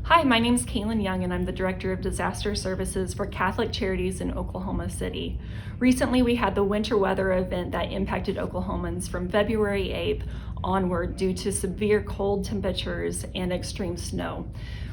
Hi, my name is Kaylin Young and I'm the Director of Disaster Services for Catholic Charities in Oklahoma City. Recently, we had the winter weather event that impacted Oklahomans from February 8th onward due to severe cold temperatures and extreme snow.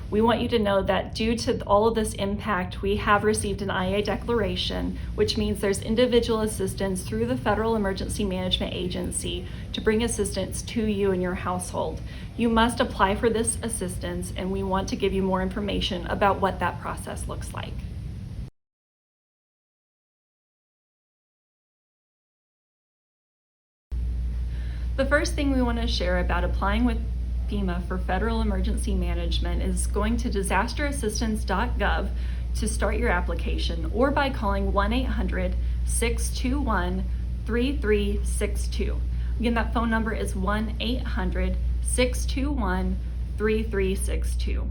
We want you to know that due to all of this impact, we have received an IA declaration, which means there's individual assistance through the Federal Emergency Management Agency to bring assistance to you and your household. You must apply for this assistance, and we want to give you more information about what that process looks like. The first thing we want to share about applying with FEMA for federal emergency management is going to disasterassistance.gov to start your application, or by calling 1-800-621-3362. Again, that phone number is 1-800-621-3362.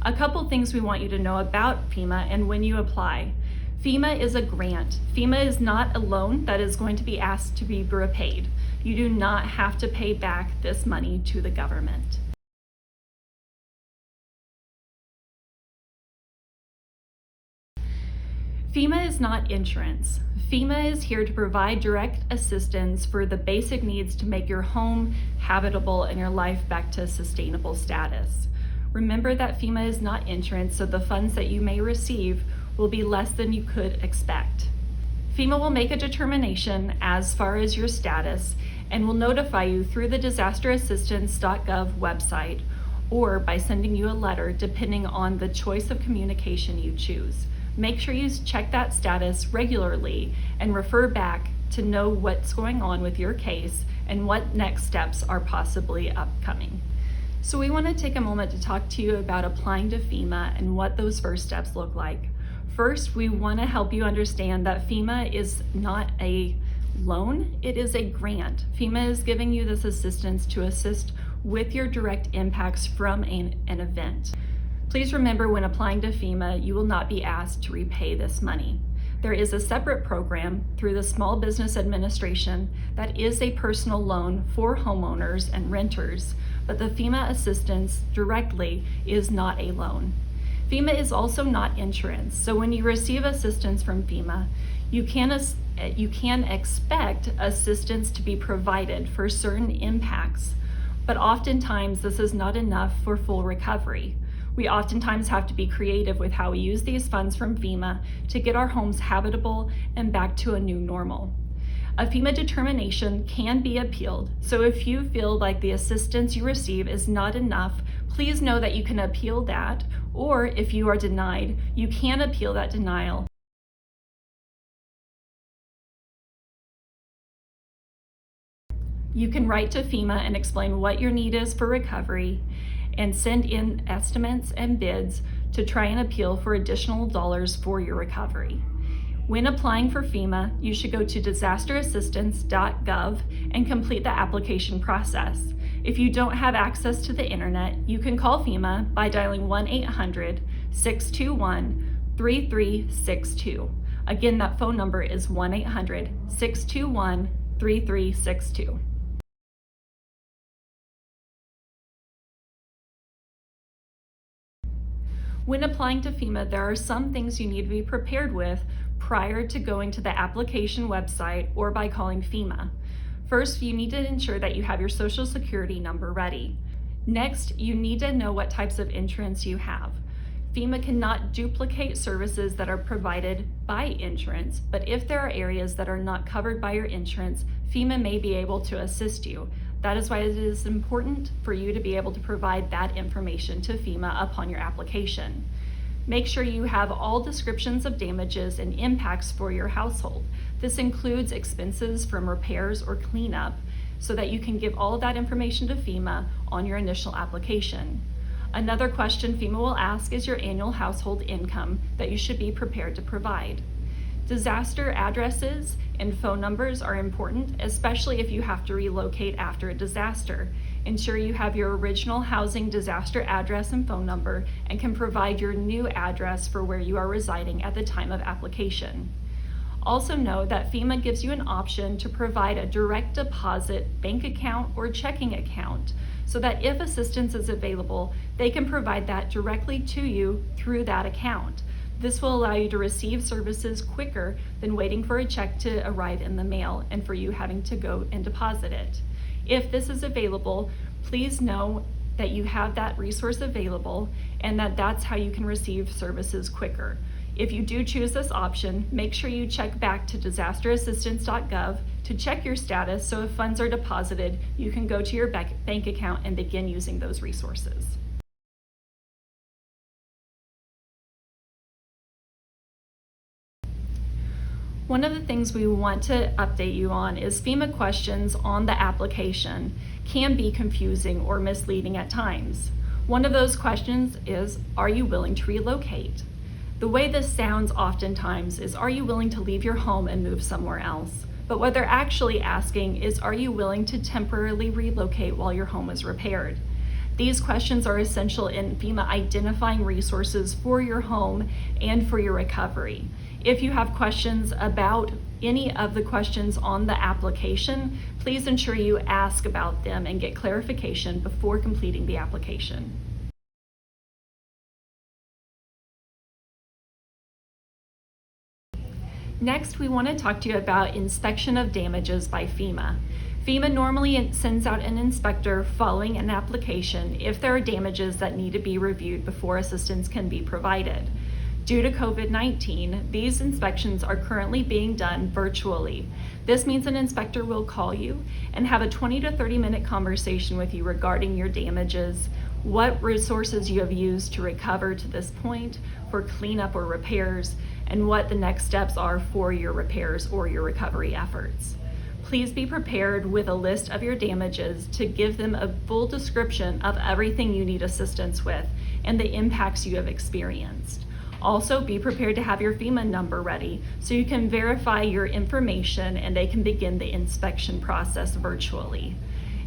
A couple things we want you to know about FEMA and when you apply. FEMA is a grant. FEMA is not a loan that is going to be asked to be repaid. You do not have to pay back this money to the government. FEMA is not insurance. FEMA is here to provide direct assistance for the basic needs to make your home habitable and your life back to sustainable status. Remember that FEMA is not insurance, so the funds that you may receive will be less than you could expect. FEMA will make a determination as far as your status and will notify you through the disasterassistance.gov website or by sending you a letter depending on the choice of communication you choose. Make sure you check that status regularly and refer back to know what's going on with your case and what next steps are possibly upcoming. So we want to take a moment to talk to you about applying to FEMA and what those first steps look like. First, we want to help you understand that FEMA is not a loan, it is a grant. FEMA is giving you this assistance to assist with your direct impacts from an event. Please remember, when applying to FEMA, you will not be asked to repay this money. There is a separate program through the Small Business Administration that is a personal loan for homeowners and renters, but the FEMA assistance directly is not a loan. FEMA is also not insurance, so when you receive assistance from FEMA, you can expect assistance to be provided for certain impacts, but oftentimes this is not enough for full recovery. We oftentimes have to be creative with how we use these funds from FEMA to get our homes habitable and back to a new normal. A FEMA determination can be appealed, so if you feel like the assistance you receive is not enough, please know that you can appeal that, or if you are denied, you can appeal that denial. You can write to FEMA and explain what your need is for recovery and send in estimates and bids to try and appeal for additional dollars for your recovery. When applying for FEMA, you should go to disasterassistance.gov and complete the application process. If you don't have access to the internet, you can call FEMA by dialing 1-800-621-3362. Again, that phone number is 1-800-621-3362. When applying to FEMA, there are some things you need to be prepared with prior to going to the application website or by calling FEMA. First, you need to ensure that you have your Social Security number ready. Next, you need to know what types of insurance you have. FEMA cannot duplicate services that are provided by insurance, but if there are areas that are not covered by your insurance, FEMA may be able to assist you. That is why it is important for you to be able to provide that information to FEMA upon your application. Make sure you have all descriptions of damages and impacts for your household. This includes expenses from repairs or cleanup, so that you can give all of that information to FEMA on your initial application. Another question FEMA will ask is your annual household income that you should be prepared to provide. Disaster addresses and phone numbers are important, especially if you have to relocate after a disaster. Ensure you have your original housing disaster address and phone number and can provide your new address for where you are residing at the time of application. Also know that FEMA gives you an option to provide a direct deposit bank account or checking account. so that if assistance is available, they can provide that directly to you through that account. This will allow you to receive services quicker than waiting for a check to arrive in the mail and for you having to go and deposit it. If this is available, please know that you have that resource available and that that's how you can receive services quicker. If you do choose this option, make sure you check back to disasterassistance.gov to check your status, so if funds are deposited, you can go to your bank account and begin using those resources. One of the things we want to update you on is FEMA questions on the application can be confusing or misleading at times. One of those questions is, are you willing to relocate? The way this sounds oftentimes is, are you willing to leave your home and move somewhere else? But what they're actually asking is, are you willing to temporarily relocate while your home is repaired? These questions are essential in FEMA identifying resources for your home and for your recovery. If you have questions about any of the questions on the application, please ensure you ask about them and get clarification before completing the application. Next, we want to talk to you about inspection of damages by FEMA. FEMA normally sends out an inspector following an application if there are damages that need to be reviewed before assistance can be provided. Due to COVID-19, these inspections are currently being done virtually. This means an inspector will call you and have a 20 to 30-minute conversation with you regarding your damages, what resources you have used to recover to this point for cleanup or repairs, and what the next steps are for your repairs or your recovery efforts. Please be prepared with a list of your damages to give them a full description of everything you need assistance with and the impacts you have experienced. Also, be prepared to have your FEMA number ready so you can verify your information and they can begin the inspection process virtually.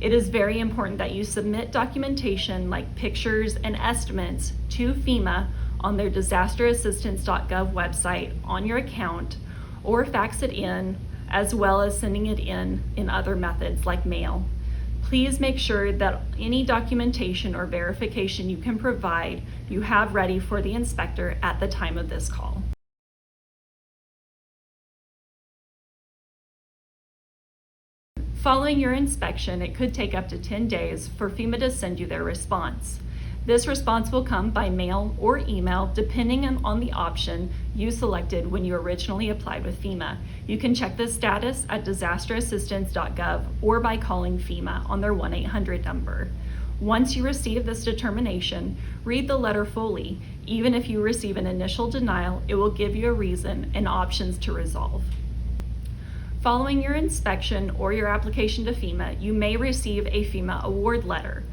It is very important that you submit documentation like pictures and estimates to FEMA on their disasterassistance.gov website on your account, or fax it in, as well as sending it in other methods like mail. Please make sure that any documentation or verification you can provide, you have ready for the inspector at the time of this call. Following your inspection, it could take up to 10 days for FEMA to send you their response. This response will come by mail or email depending on the option you selected when you originally applied with FEMA. You can check the status at disasterassistance.gov or by calling FEMA on their 1-800 number. Once you receive this determination, read the letter fully. Even if you receive an initial denial, it will give you a reason and options to resolve. Following your inspection or your application to FEMA, you may receive a FEMA award letter.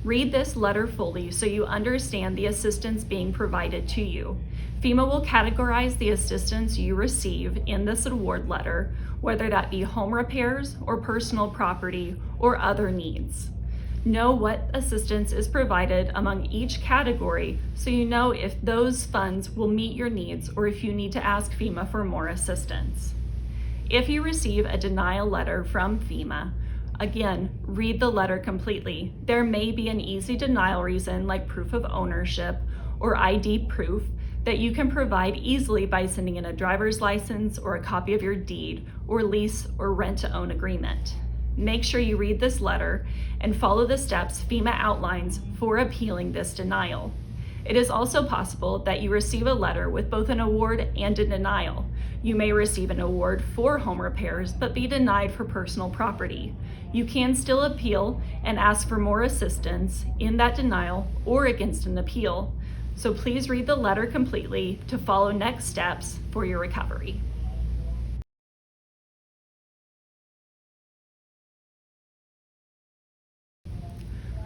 Read this letter fully so you understand the assistance being provided to you. FEMA will categorize the assistance you receive in this award letter, whether that be home repairs or personal property or other needs. Know what assistance is provided among each category so you know if those funds will meet your needs or if you need to ask FEMA for more assistance. If you receive a denial letter from FEMA, again, read the letter completely. There may be an easy denial reason like proof of ownership or ID proof that you can provide easily by sending in a driver's license or a copy of your deed or lease or rent to own agreement. Make sure you read this letter and follow the steps FEMA outlines for appealing this denial. It is also possible that you receive a letter with both an award and a denial. You may receive an award for home repairs but be denied for personal property. You can still appeal and ask for more assistance in that denial or against an appeal. So please read the letter completely to follow next steps for your recovery.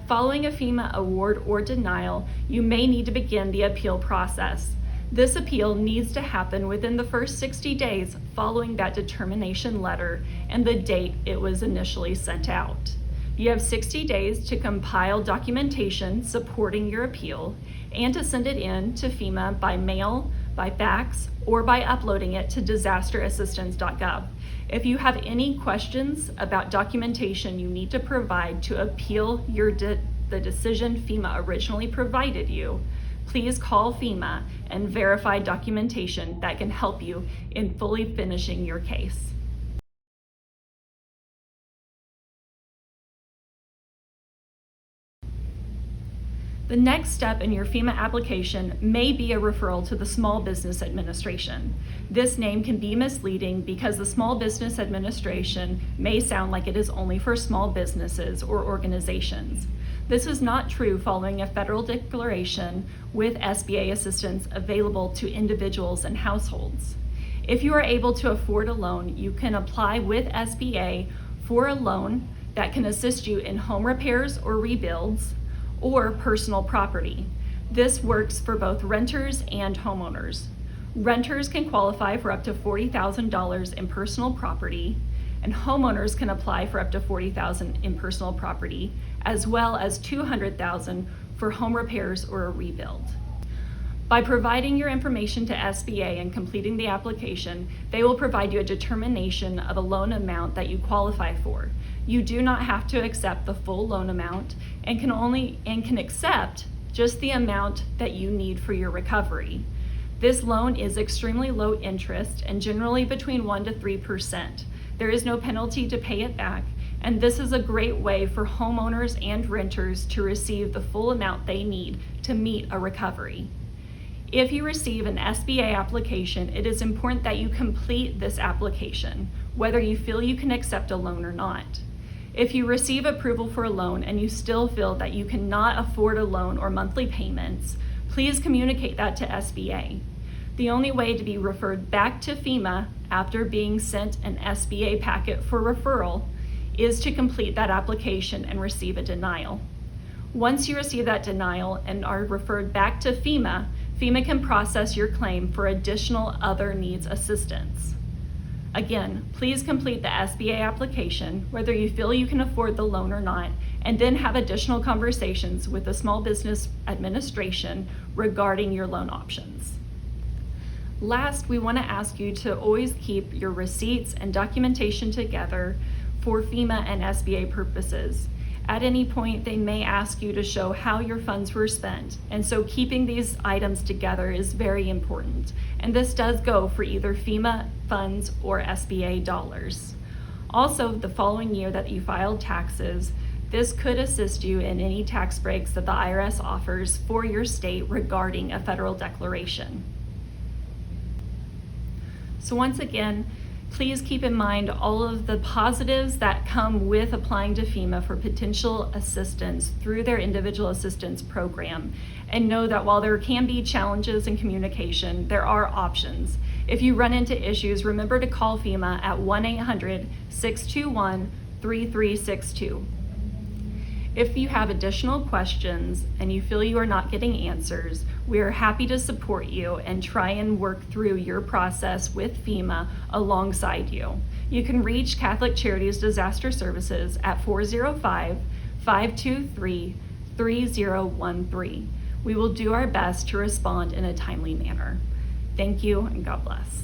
Following a FEMA award or denial, you may need to begin the appeal process. This appeal needs to happen within the first 60 days following that determination letter and the date it was initially sent out. You have 60 days to compile documentation supporting your appeal and to send it in to FEMA by mail, by fax, or by uploading it to disasterassistance.gov. If you have any questions about documentation you need to provide to appeal the decision FEMA originally provided you, please call FEMA and verify documentation that can help you in fully finishing your case. The next step in your FEMA application may be a referral to the Small Business Administration. This name can be misleading because the Small Business Administration may sound like it is only for small businesses or organizations. This is not true following a federal declaration with SBA assistance available to individuals and households. If you are able to afford a loan, you can apply with SBA for a loan that can assist you in home repairs or rebuilds, or personal property. This works for both renters and homeowners. Renters can qualify for up to $40,000 in personal property, and homeowners can apply for up to $40,000 in personal property, as well as $200,000 for home repairs or a rebuild. By providing your information to SBA and completing the application, they will provide you a determination of a loan amount that you qualify for. You do not have to accept the full loan amount and can accept just the amount that you need for your recovery. This loan is extremely low interest and generally between 1% to 3%. There is no penalty to pay it back, and this is a great way for homeowners and renters to receive the full amount they need to meet a recovery. If you receive an SBA application, it is important that you complete this application, whether you feel you can accept a loan or not. If you receive approval for a loan and you still feel that you cannot afford a loan or monthly payments, please communicate that to SBA. The only way to be referred back to FEMA after being sent an SBA packet for referral is to complete that application and receive a denial. Once you receive that denial and are referred back to FEMA, FEMA can process your claim for additional other needs assistance. Again, please complete the SBA application, whether you feel you can afford the loan or not, and then have additional conversations with the Small Business Administration regarding your loan options. Last, we want to ask you to always keep your receipts and documentation together for FEMA and SBA purposes. At any point, they may ask you to show how your funds were spent, and so keeping these items together is very important. And this does go for either FEMA funds or SBA dollars. Also, the following year that you filed taxes, this could assist you in any tax breaks that the IRS offers for your state regarding a federal declaration. So once again, please keep in mind all of the positives that come with applying to FEMA for potential assistance through their individual assistance program, and know that while there can be challenges in communication, there are options. If you run into issues, remember to call FEMA at 1-800-621-3362. If you have additional questions and you feel you are not getting answers, we are happy to support you and try and work through your process with FEMA alongside you. You can reach Catholic Charities Disaster Services at 405-523-3013. We will do our best to respond in a timely manner. Thank you and God bless.